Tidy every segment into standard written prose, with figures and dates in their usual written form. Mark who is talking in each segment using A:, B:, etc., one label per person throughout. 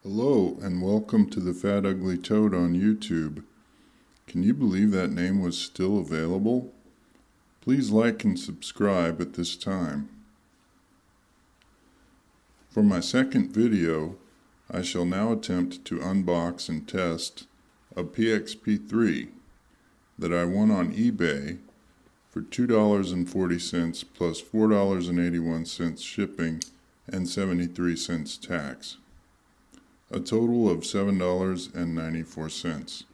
A: Hello and welcome to the Fat Ugly Toad on YouTube. Can you believe that name was still available? Please like and subscribe at this time. For my second video, I shall now attempt to unbox and test a PXP3 that I won on eBay for $2.40 plus $4.81 shipping and 73 cents tax. A total of $7.94.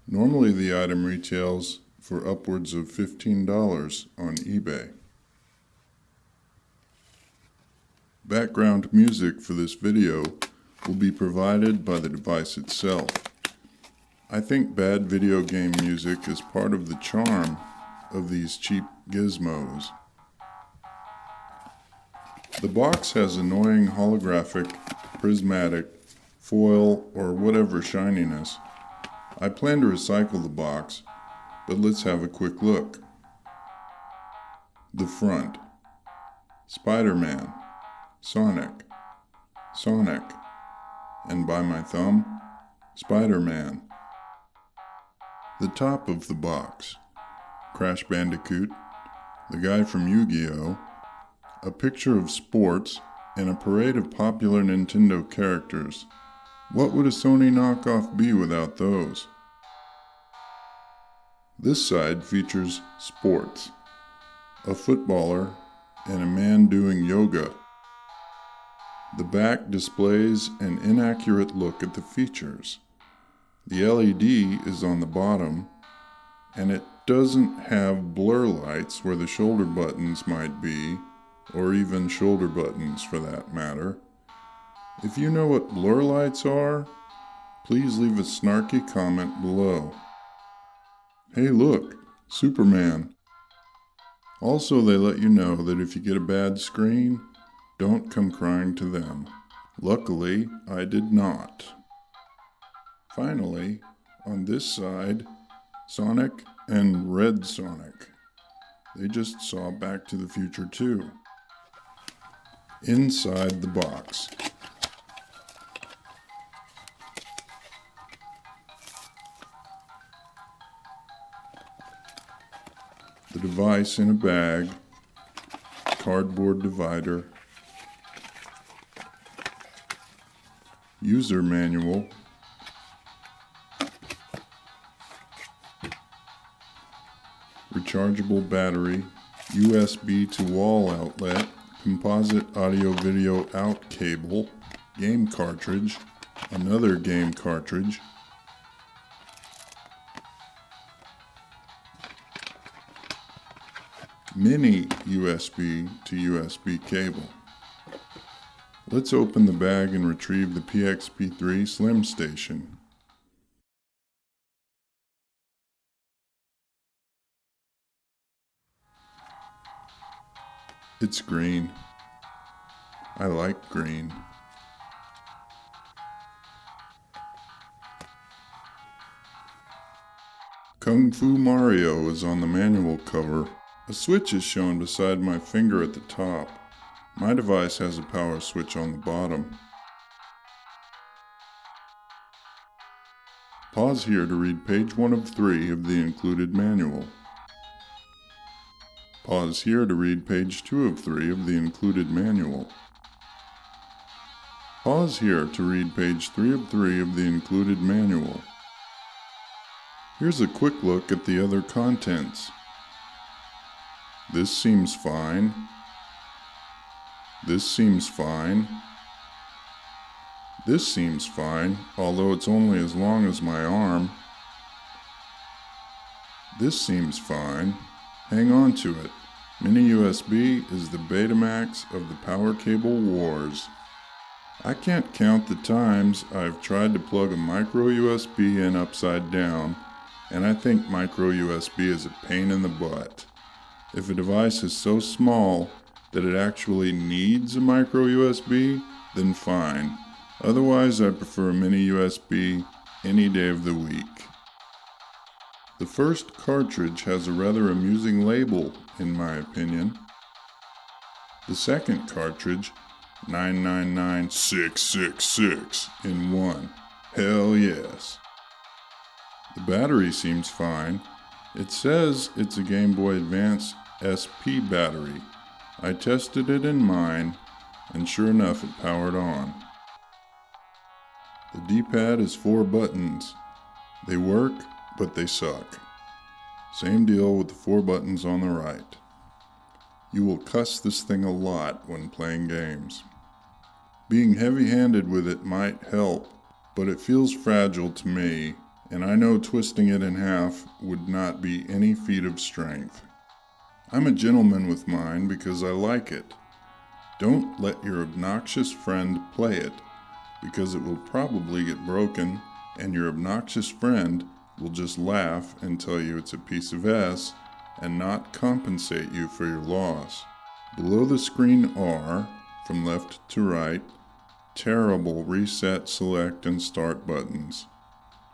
A: Normally the item retails for upwards of $15 on eBay. Background music for this video will be provided by the device itself. I think bad video game music is part of the charm of these cheap gizmos. The box has annoying holographic, prismatic, foil, or whatever shininess. I plan to recycle the box, but let's have a quick look. The front. Spider-Man, Sonic, and by my thumb, Spider-Man. The top of the box. Crash Bandicoot, the guy from Yu-Gi-Oh!, a picture of sports, and a parade of popular Nintendo characters. What would a Sony knockoff be without those? This side features sports, a footballer, and a man doing yoga. The back displays an inaccurate look at the features. The LED is on the bottom, and it doesn't have blur lights where the shoulder buttons might be, or even shoulder buttons for that matter. If you know what blur lights are, please leave a snarky comment below. Hey look, Superman. Also, they let you know that if you get a bad screen, don't come crying to them. Luckily, I did not. Finally, on this side, Sonic and Red Sonic. They just saw Back to the Future 2. Inside the box. The device in a bag, cardboard divider, user manual, rechargeable battery, USB to wall outlet, composite audio-video out cable, game cartridge, another game cartridge, mini USB to USB cable. Let's open the bag and retrieve the PXP3 Slim Station. It's green. I like green. Kung Fu Mario is on the manual cover. A switch is shown beside my finger at the top. My device has a power switch on the bottom. Pause here to read page 1 of 3 of the included manual. Pause here to read page 2 of 3 of the included manual. Pause here to read page 3 of 3 of the included manual. Here's a quick look at the other contents. This seems fine. This seems fine. This seems fine, although it's only as long as my arm. This seems fine. Hang on to it. Mini USB is the Betamax of the power cable wars. I can't count the times I've tried to plug a micro USB in upside down, and I think micro USB is a pain in the butt. If a device is so small that it actually needs a micro USB, then fine. Otherwise, I prefer a mini USB any day of the week. The first cartridge has a rather amusing label, in my opinion. The second cartridge 999666 in one. Hell yes. The battery seems fine. It says it's a Game Boy Advance SP battery. I tested it in mine, and sure enough it powered on. The D-pad is 4 buttons. They work, but they suck. Same deal with the 4 buttons on the right. You will cuss this thing a lot when playing games. Being heavy-handed with it might help, but it feels fragile to me, and I know twisting it in half would not be any feat of strength. I'm a gentleman with mine because I like it. Don't let your obnoxious friend play it, because it will probably get broken, and your obnoxious friend will just laugh and tell you it's a piece of S and not compensate you for your loss. Below the screen are, from left to right, terrible reset, select, and start buttons.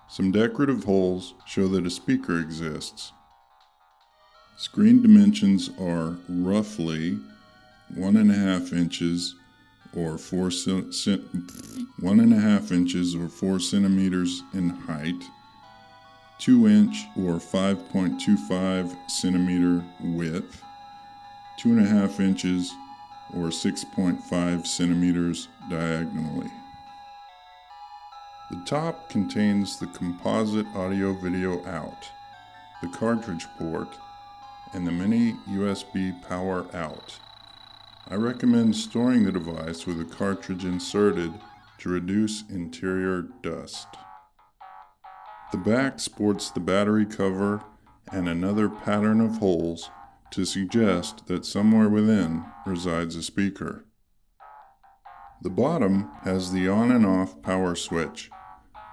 A: Some decorative holes show that a speaker exists. Screen dimensions are roughly 1.5 inches or 4 centimeters in height, 2-inch or 5.25 centimeter width, 2.5 inches or 6.5 centimeters diagonally. The top contains the composite audio-video out, the cartridge port, and the mini USB power out. I recommend storing the device with a cartridge inserted to reduce interior dust. The back sports the battery cover and another pattern of holes to suggest that somewhere within resides a speaker. The bottom has the on and off power switch.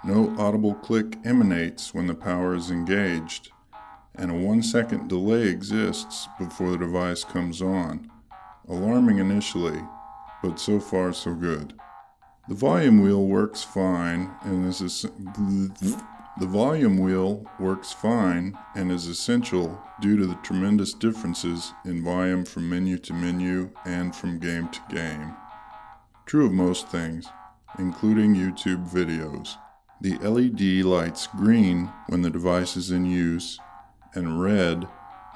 A: No audible click emanates when the power is engaged, and a 1-second delay exists before the device comes on. Alarming initially, but so far so good. The volume wheel works fine and is essential due to the tremendous differences in volume from menu to menu and from game to game. True of most things, including YouTube videos. The LED lights green when the device is in use and red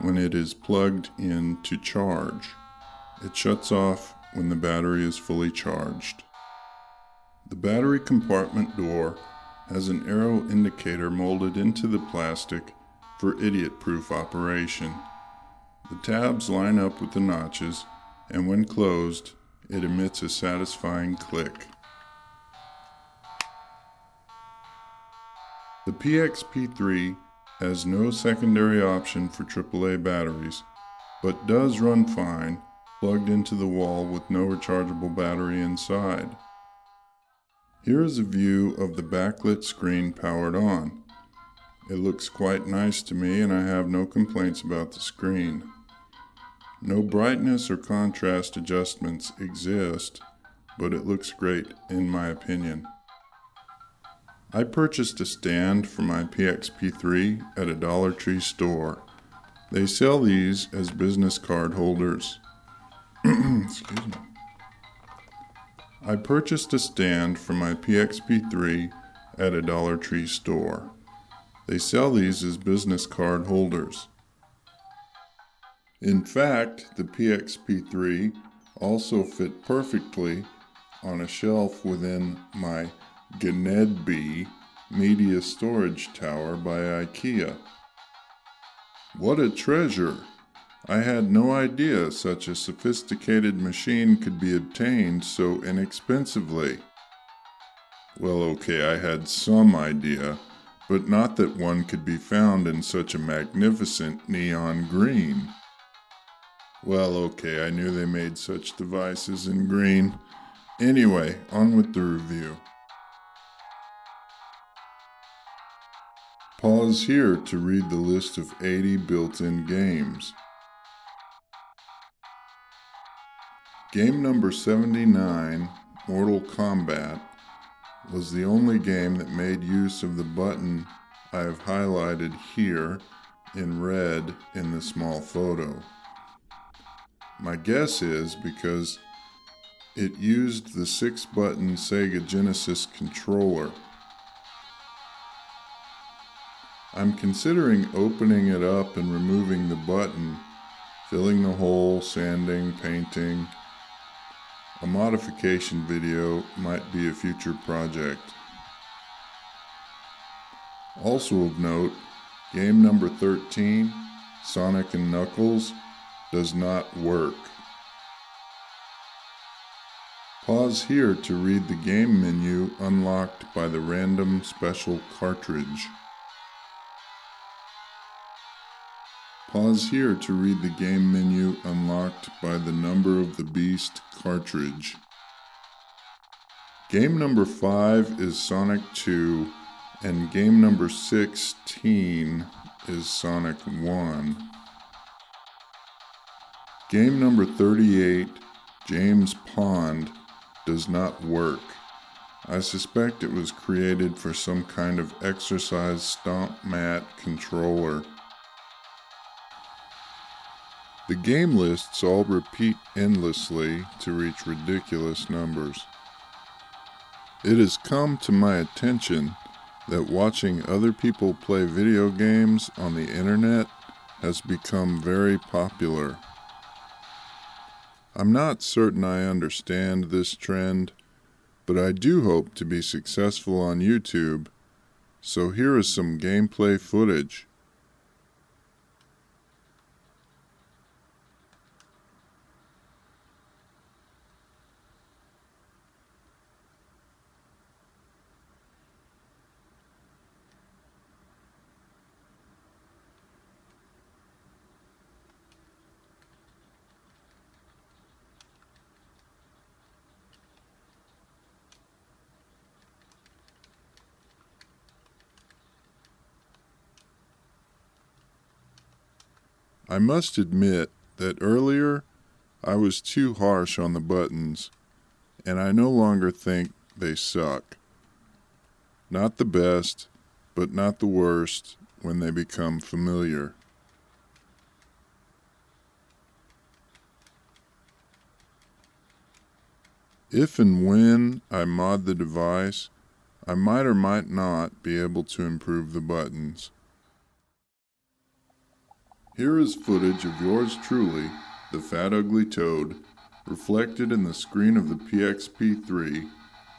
A: when it is plugged in to charge. It shuts off when the battery is fully charged. The battery compartment door has an arrow indicator molded into the plastic for idiot-proof operation. The tabs line up with the notches, and when closed, it emits a satisfying click. The PXP3 has no secondary option for AAA batteries, but does run fine plugged into the wall with no rechargeable battery inside. Here is a view of the backlit screen powered on. It looks quite nice to me and I have no complaints about the screen. No brightness or contrast adjustments exist, but it looks great in my opinion. I purchased a stand for my PXP3 at a Dollar Tree store. They sell these as business card holders. Excuse me. I purchased a stand for my PXP3 at a Dollar Tree store. They sell these as business card holders. In fact, the PXP3 also fit perfectly on a shelf within my Gnedby media storage tower by IKEA. What a treasure! I had no idea such a sophisticated machine could be obtained so inexpensively. Well, okay, I had some idea, but not that one could be found in such a magnificent neon green. Well, okay, I knew they made such devices in green. Anyway, on with the review. Pause here to read the list of 80 built-in games. Game number 79, Mortal Kombat, was the only game that made use of the button I have highlighted here in red in the small photo. My guess is because It used the 6-button Sega Genesis controller. I'm considering opening it up and removing the button, filling the hole, sanding, painting. A modification video might be a future project. Also of note, game number 13, Sonic and Knuckles, does not work. Pause here to read the game menu unlocked by the random special cartridge. Pause here to read the game menu unlocked by the Number of the Beast cartridge. Game number 5 is Sonic 2, and game number 16 is Sonic 1. Game number 38, James Pond, does not work. I suspect it was created for some kind of exercise stomp mat controller. The game lists all repeat endlessly to reach ridiculous numbers. It has come to my attention that watching other people play video games on the internet has become very popular. I'm not certain I understand this trend, but I do hope to be successful on YouTube, so here is some gameplay footage. I must admit that earlier I was too harsh on the buttons, and I no longer think they suck. Not the best, but not the worst when they become familiar. If and when I mod the device, I might or might not be able to improve the buttons. Here is footage of yours truly, the Fat Ugly Toad, reflected in the screen of the PXP3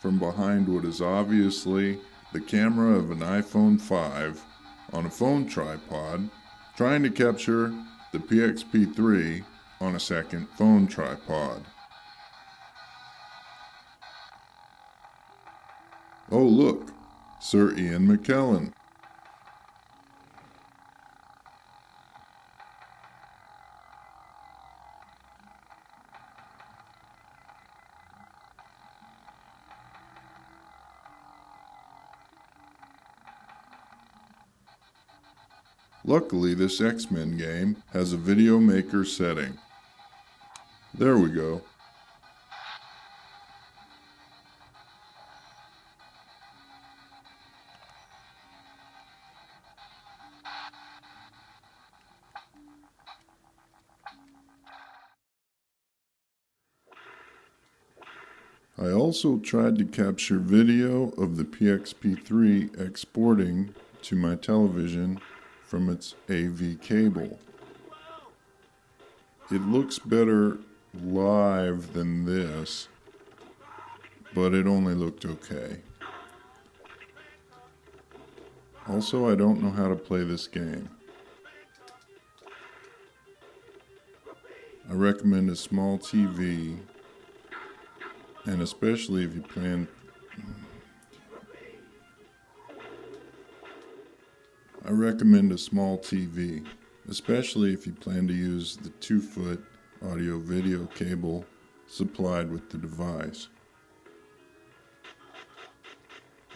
A: from behind what is obviously the camera of an iPhone 5 on a phone tripod, trying to capture the PXP3 on a second phone tripod. Oh look, Sir Ian McKellen. Luckily, this X-Men game has a video maker setting. There we go. I also tried to capture video of the PXP3 exporting to my television from its AV cable. It looks better live than this, but it only looked okay. Also, I don't know how to play this game. I recommend a small TV, and especially if you plan to use the 2-foot audio-video cable supplied with the device.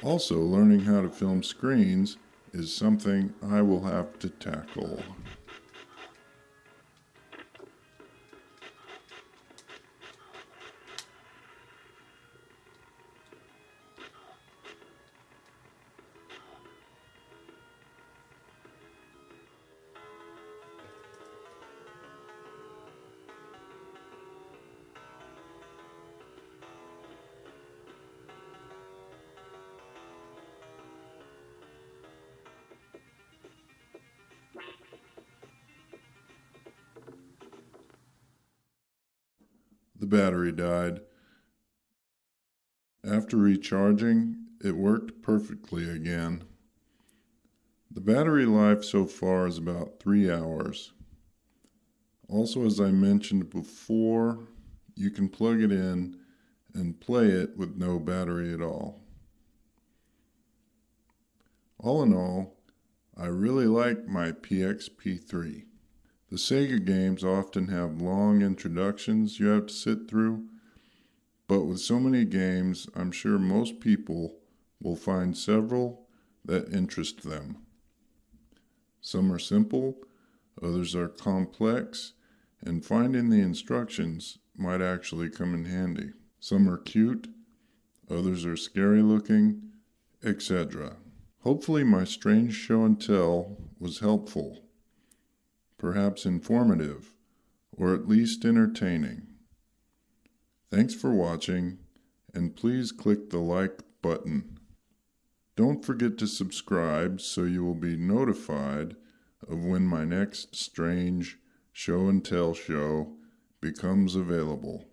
A: Also, learning how to film screens is something I will have to tackle. the battery died. After recharging, it worked perfectly again. The battery life so far is about 3 hours. Also, as I mentioned before, you can plug it in and play it with no battery at all. All in all, I really like my PXP3. The Sega games often have long introductions you have to sit through, but with so many games, I'm sure most people will find several that interest them. Some are simple, others are complex, and finding the instructions might actually come in handy. Some are cute, others are scary looking, etc. Hopefully my strange show and tell was helpful, perhaps informative, or at least entertaining. Thanks for watching, and please click the like button. Don't forget to subscribe so you will be notified of when my next strange show and tell show becomes available.